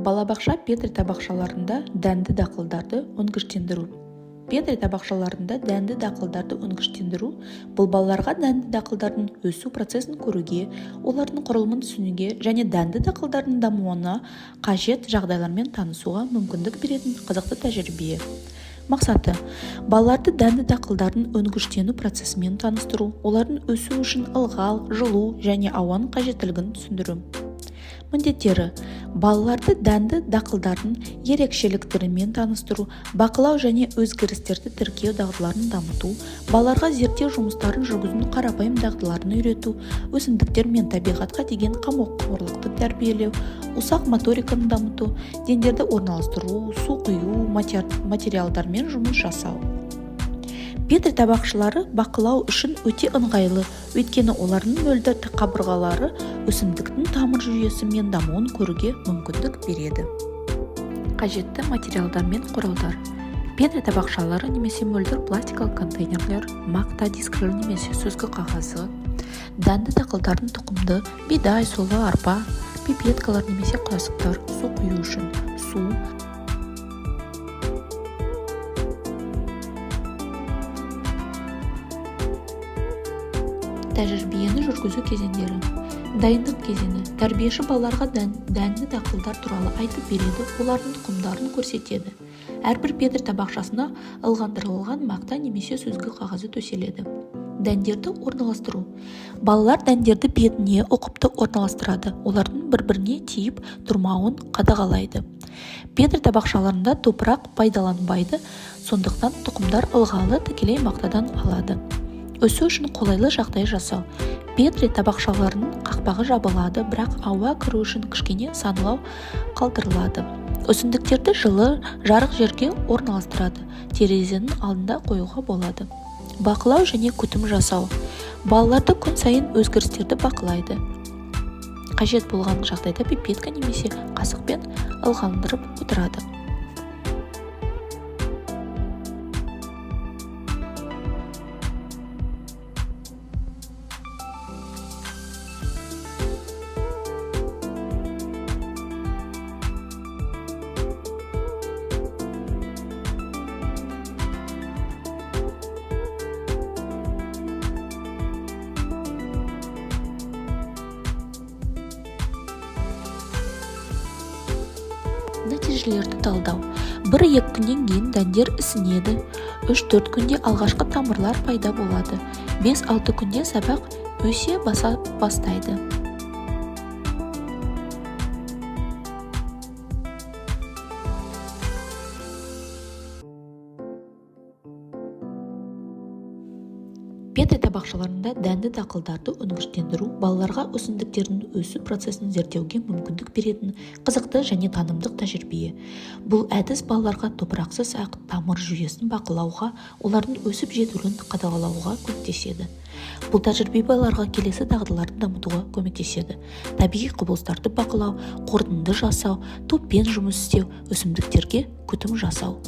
Балабақша петри табақшаларында дәнді дақылдарды өнгіштендіру. Петри табақшаларында дәнді дақылдарды өнгіштендіру бұл балаларға дәнді дақылдардың өсу процесін көруге, олардың құрылымын түсінуге және дәнді дақылдардың дамуына қажет жағдайлармен танысуға мүмкіндік беретін қызықты тәжірибе. Мақсаты: балаларды дәнді дақылдардың өнгіштену процесімен таныстыру, олардың өсу үшін ылғал, жылу және ауаның қажеттілігін түсіндіру. Міндеттері: балаларды дәнді дақылдардың ерекшеліктерімен таныстыру, бақылау және өзгерістерді тіркеу дағдыларын дамыту, балаларға зерттеу жұмыстарын жүргізудің қарапайым дағдыларын үйрету, өсімдіктер мен табиғатқа деген қамқорлықты тәрбиелеу, ұсақ моториканы дамыту, дендерді орналастыру, су құю, материалдармен жұмыс жасау. Петри табақшалары бақылау үшін өте ыңғайлы, өйткені олардың мөлдір қабырғалары өсімдіктің тамыр жүйесі мен дамуын көруге мүмкіндік береді. Қажетті материалдар мен құралдар: Петри табақшалары немесе мөлдір пластикалық контейнерлер, мақта дискілер немесе сүзгі қағазы, дәнді дақылдардың тұқымды, бидай, солы, арпа, пипеткалар немесе қасықтар, су құю үшін су, тәжірибені жүргізу кезеңдері. Дайындық кезеңі: тәрбиеші балаларға дәнді дақылдар туралы айтып береді, олардың тұқымдарын көрсетеді. Әрбір петри табақшасына ылғандырылған мақта немесе сүзгі қағазы төселеді. Дәндерді орналастыру: балалар дәндерді бетіне ұқыпты орналастырады, олардың бір-біріне тиіп тұрмауын қадағалайды. Петри табақшаларында топырақ пайдаланбайды, сондықтан тұқымдар ылғалы тікелей мақтадан алады. Өсу үшін қолайлы жағдай жасау: петри табақшаларының қақпағы жабылады, бірақ ауа кіру үшін кішкене саңылау қалдырылады. Өсімдіктерді жылы, жарық жерге орналастырады, терезенің алдында қоюға болады. Бақылау және күтім жасау: балаларды күн сайын өзгерістерді бақылайды. Қажет болған жағдайда пипетка немесе қасықпен ылғалдырып отырады. Нәтижелерді талдау: 1-2 күннен кейін дәндер ісінеді, 3-4 күнде алғашқы тамырлар пайда болады, 5-6 күнде сабақ өсе бастайды. Петри табақшаларында дәнді дақылдарды өнгіштендіру балаларға өсімдіктердің өсу процесін зерттеуге мүмкіндік беретін қызықты және танымдық тәжірибе. Бұл әдіс балаларға топырақсыз ақ тамыр жүйесін бақылауға, олардың өсіп жетілуін қадағалауға көмектеседі. Бұл тәжірибе балаларға келесі дағдыларды дамытуға көмектеседі: табиғи құбылыстарды бақылау, қорытынды жасау, топпен жұмыс істеу, өсімдіктерге күтім жасау.